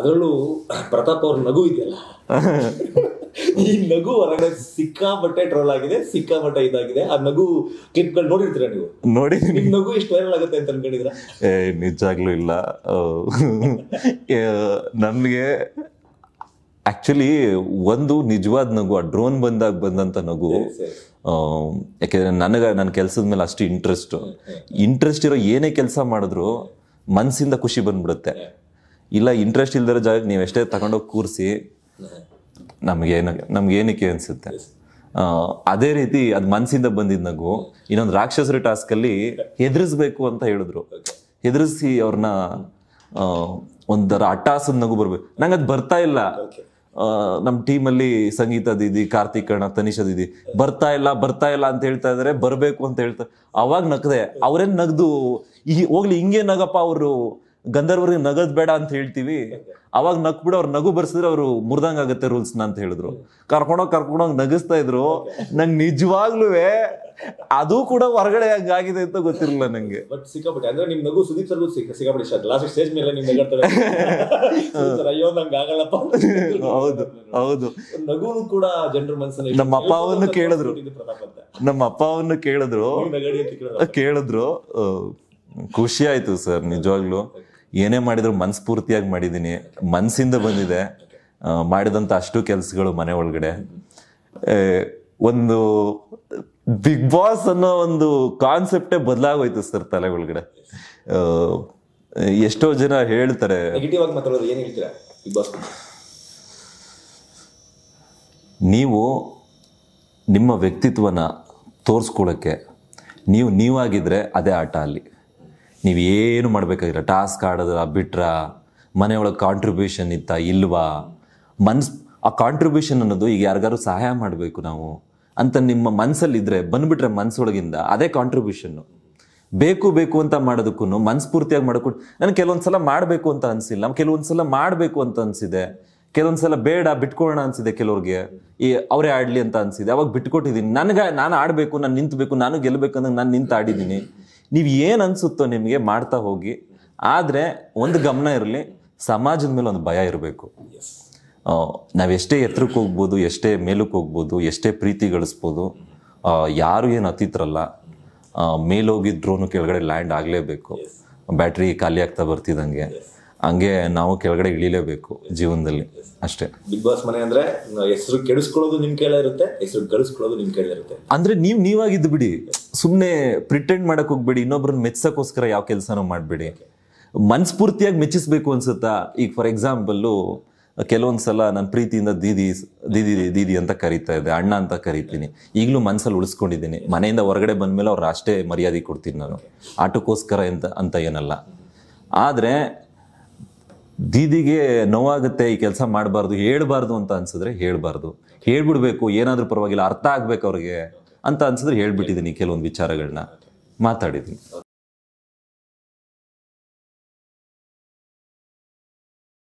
ಅದರಲ್ಲೂ ಪ್ರತಾಪ್ ಅವ್ರ ನಗು ಇದೆಯಲ್ಲ, ಈ ನಗು ಹೊರಗಡೆ ಸಿಕ್ಕಾಪಟ್ಟೆ ಟ್ರೋಲ್ ಆಗಿದೆ, ಸಿಕ್ಕಾಪಟ್ಟೆ ಇದಾಗಿದೆ. ಆ ನಗು ಕ್ಲಿಪ್ಗಳು ನೋಡಿರ್ತೀರ ನೀವು? ನೋಡಿ, ನಿಮ್ ನಗು ಎಷ್ಟು ವೈರಲ್ ಆಗುತ್ತೆ ಅಂತ ಅನ್ಕೊಂಡಿದ್ರ? ನಿಜಾಗ್ಲೂ ಇಲ್ಲ. ನಮ್ಗೆ ಆಕ್ಚುಲಿ ಒಂದು ನಿಜವಾದ ನಗು, ಆ ಡ್ರೋನ್ ಬಂದಂತ ನಗು. ಯಾಕೆಂದ್ರೆ ನನ್ನ ಕೆಲ್ಸದ ಮೇಲೆ ಅಷ್ಟು ಇಂಟ್ರೆಸ್ಟ್ ಇರೋ ಏನೇ ಕೆಲಸ ಮಾಡಿದ್ರು ಮನ್ಸಿಂದ ಖುಷಿ ಬಂದ್ಬಿಡುತ್ತೆ. ಇಲ್ಲ ಇಂಟ್ರೆಸ್ಟ್ ಇಲ್ದಿರೋ ಜಾಗಕ್ಕೆ ನೀವು ಎಷ್ಟೇ ತಗೊಂಡೋಗಿ ಕೂರಿಸಿ ನಮ್ಗೇನಕ್ಕೆ ಅನ್ಸುತ್ತೆ. ಅದೇ ರೀತಿ ಅದು ಮನ್ಸಿಂದ ಬಂದಿದ್ ನಗು. ಇನ್ನೊಂದು ರಾಕ್ಷಸರ ಟಾಸ್ಕ್ ಅಲ್ಲಿ ಹೆದರಿಸ್ಬೇಕು ಅಂತ ಹೇಳಿದ್ರು, ಹೆದರಿಸಿ ಅವ್ರನ್ನ ಒಂಥರ ಅಟ್ಟಾಸದ ನಗು ಬರ್ಬೇಕು. ನಂಗೆ ಅದು ಬರ್ತಾ ಇಲ್ಲ. ನಮ್ಮ ಟೀಮಲ್ಲಿ ಸಂಗೀತ ದೀದಿ, ಕಾರ್ತಿಕ್ ಅಣ್ಣ, ತನಿಷಾ ದೀದಿ ಬರ್ತಾ ಇಲ್ಲ ಅಂತ ಹೇಳ್ತಾ ಇದಾರೆ, ಬರ್ಬೇಕು ಅಂತ ಹೇಳ್ತಾರೆ. ಅವಾಗ ನಗದೆ. ಅವ್ರೇನ್ ನಗ್ದು ಹೋಗ್ಲಿ ಹಿಂಗೆ ನಗಪ್ಪ, ಅವರು ಗಂಧರ್ವರಿಗೆ ನಗದ್ ಬೇಡ ಅಂತ ಹೇಳ್ತೀವಿ, ಅವಾಗ ನಕ್ಬಿಡು, ಅವ್ರು ನಗು ಬರ್ಸಿದ್ರೆ ಅವ್ರು ಮುರ್ದಂಗ್ ಆಗುತ್ತೆ ರೂಲ್ಸ್ನ ಅಂತ ಹೇಳಿದ್ರು. ಕರ್ಕೊಂಡೋಗಿ ನಗಿಸ್ತಾ ಇದ್ರು. ನಂಗೆ ನಿಜವಾಗ್ಲೂ ಅದು ಕೂಡ ಹೊರಗಡೆ ಆಗಿದೆ ಅಂತ ಗೊತ್ತಿರಲಿಲ್ಲ ನಂಗೆ. ಬಟ್ ಸಿಕ್ಕಾಪಟ್ಟೆ ಅಂದ್ರೆ ನಿಮ್ ನಗು ಸುದೀಪ್ ಸರ್ಗೂ ಸಿಕ್ಕಾಪಟ್ಟೆ ಇಷ್ಟ. ಲಾಸ್ಟ್ ಸ್ಟೇಜ್ ಮೇಲೆ ನಿಮ್ ನಗಾಡ್ತಾರೆ, ಅಯ್ಯೋ ನಂಗೆ ಆಗಲ್ಲಪ್ಪ. ಹೌದು ನಗುನು ಕೂಡ ಜನರ ಮನಸ್ಸನ್ನ. ನಮ್ಮ ಅಪ್ಪ ಅವನ್ನು ಕೇಳಿದ್ರು. ಖುಷಿ ಆಯ್ತು ಸರ್, ನಿಜವಾಗ್ಲು. ಏನೇ ಮಾಡಿದ್ರು ಮನಸ್ಫೂರ್ತಿಯಾಗಿ ಮಾಡಿದೀನಿ, ಮನ್ಸಿಂದ ಬಂದಿದೆ. ಮಾಡಿದಂತ ಅಷ್ಟು ಕೆಲ್ಸಗಳು ಮನೆ ಒಳಗಡೆ. ಒಂದು ಬಿಗ್ ಬಾಸ್ ಅನ್ನೋ ಒಂದು ಕಾನ್ಸೆಪ್ಟೇ ಬದಲಾಗೋಯ್ತು ಸರ್ ತಲೆ ಒಳಗಡೆ. ಎಷ್ಟೋ ಜನ ಹೇಳ್ತಾರೆ, ನೀವು ನಿಮ್ಮ ವ್ಯಕ್ತಿತ್ವನ ತೋರಿಸ್ಕೊಳ್ಳೋಕ್ಕೆ ನೀವಾಗಿದ್ರೆ ಅದೇ ಆಟ. ಅಲ್ಲಿ ನೀವೇನು ಮಾಡ್ಬೇಕಾಗಿಲ್ಲ. ಟಾಸ್ಕ್ ಆಡೋದ್ರ ಬಿಟ್ರ, ಮನೆಯೊಳಗೆ ಕಾಂಟ್ರಿಬ್ಯೂಷನ್ ಇತ್ತಾ ಇಲ್ವಾ, ಆ ಕಾಂಟ್ರಿಬ್ಯೂಷನ್ ಅನ್ನೋದು ಈಗ ಯಾರಿಗಾರು ಸಹಾಯ ಮಾಡಬೇಕು ನಾವು ಅಂತ ನಿಮ್ಮ ಮನಸ್ಸಲ್ಲಿದ್ದರೆ ಬಂದ್ಬಿಟ್ರೆ ಮನಸ್ಸೊಳಗಿಂದ ಅದೇ ಕಾಂಟ್ರಿಬ್ಯೂಷನ್ನು. ಬೇಕು ಅಂತ ಮಾಡೋದಕ್ಕೂ ಮನಸ್ಫೂರ್ತಿಯಾಗಿ ಮಾಡೋಕ್ಕೂ ನನಗೆ ಕೆಲವೊಂದ್ಸಲ ಮಾಡಬೇಕು ಅಂತ ಅನಿಸಿಲ್ಲ, ಕೆಲವೊಂದ್ಸಲ ಮಾಡಬೇಕು ಅಂತ ಅನಿಸಿದೆ, ಕೆಲವೊಂದ್ಸಲ ಬೇಡ ಬಿಟ್ಕೊಳ್ಳೋಣ ಅನಿಸಿದೆ, ಕೆಲವ್ರಿಗೆ ಅವರೇ ಆಡಲಿ ಅಂತ ಅನಿಸಿದೆ, ಅವಾಗ ಬಿಟ್ಕೊಟ್ಟಿದ್ದೀನಿ. ನಾನು ಆಡಬೇಕು, ನಾನು ನಿಂತಬೇಕು, ನಾನು ಗೆಲ್ಲಬೇಕಂದಾಗ ನಾನು ನಿಂತು ಆಡಿದ್ದೀನಿ. ನೀವು ಏನು ಅನಿಸುತ್ತೋ ನಿಮಗೆ ಮಾಡ್ತಾ ಹೋಗಿ. ಆದರೆ ಒಂದು ಗಮನ ಇರಲಿ, ಸಮಾಜದ ಮೇಲೆ ಒಂದು ಭಯ ಇರಬೇಕು. ನಾವೆಷ್ಟೇ ಎತ್ತರಕ್ಕೆ ಹೋಗ್ಬೋದು, ಎಷ್ಟೇ ಮೇಲಕ್ಕೆ ಹೋಗ್ಬೋದು, ಎಷ್ಟೇ ಪ್ರೀತಿ ಗಳಿಸ್ಬೋದು, ಯಾರು ಏನು ಅತಿತ್ರಲ್ಲ. ಮೇಲೋಗಿ ಡ್ರೋನು ಕೆಳಗಡೆ ಲ್ಯಾಂಡ್ ಆಗಲೇಬೇಕು. ಬ್ಯಾಟ್ರಿ ಖಾಲಿ ಆಗ್ತಾ ಬರ್ತಿದ್ದಂಗೆ ಹಂಗೆ ನಾವು ಕೆಳಗಡೆ ಇಳಿಲೇಬೇಕು ಜೀವನದಲ್ಲಿ, ಅಷ್ಟೇ. ಬಿಗ್ ಬಾಸ್ ಮನೆ ಅಂದ್ರೆ ಹೆಸರು ಕೆಡಿಸ್ಕೊಳ್ಳೋದು ನಿಮ್ ಕೈಲೇ ಇರುತ್ತೆ, ಹೆಸರು ಗಳಿಸ್ಕೊಳ್ಳೋದು ನಿಮ್ ಕೈಲೇ ಇರುತ್ತೆ. ಅಂದ್ರೆ ನೀವಾಗಿದ್ದು ಬಿಡಿ, ಸುಮ್ಮನೆ ಪ್ರಿಟೆಂಡ್ ಮಾಡಕ್ ಹೋಗ್ಬೇಡಿ, ಇನ್ನೊಬ್ರನ್ನ ಮೆಚ್ಚಕ್ಕೋಸ್ಕರ ಯಾವ ಕೆಲಸನೂ ಮಾಡಬೇಡಿ. ಮನಸ್ಫೂರ್ತಿಯಾಗಿ ಮೆಚ್ಚಿಸ್ಬೇಕು ಅನ್ಸುತ್ತಾ. ಈಗ ಫಾರ್ ಎಕ್ಸಾಂಪಲ್ಲು ಕೆಲವೊಂದ್ಸಲ ನಾನು ಪ್ರೀತಿಯಿಂದ ದೀದಿ ಅಂತ ಕರೀತಾ ಇದ್ದೆ, ಅಣ್ಣ ಅಂತ ಕರಿತೀನಿ. ಈಗಲೂ ಮನಸ್ಸಲ್ಲಿ ಉಳಿಸ್ಕೊಂಡಿದ್ದೀನಿ. ಮನೆಯಿಂದ ಹೊರಗಡೆ ಬಂದ್ಮೇಲೆ ಅವ್ರು ಅಷ್ಟೇ ಮರ್ಯಾದೆ ಕೊಡ್ತೀನಿ ನಾನು, ಆಟಕ್ಕೋಸ್ಕರ ಅಂತ ಏನಲ್ಲ. ಆದರೆ ದೀದಿಗೆ ನೋವಾಗುತ್ತೆ, ಈ ಕೆಲಸ ಮಾಡಬಾರ್ದು, ಹೇಳ್ಬಾರ್ದು ಅಂತ ಅನ್ಸಿದ್ರೆ ಹೇಳ್ಬಾರ್ದು, ಹೇಳ್ಬಿಡ್ಬೇಕು. ಏನಾದ್ರೂ ಪರವಾಗಿಲ್ಲ, ಅರ್ಥ ಆಗ್ಬೇಕು ಅವ್ರಿಗೆ ಅಂತ ಅನ್ಸಿದ್ರೆ ಹೇಳ್ಬಿಟ್ಟಿದ್ದೀನಿ. ಕೆಲವೊಂದು ವಿಚಾರಗಳನ್ನ ಮಾತಾಡಿದ್ದೀನಿ.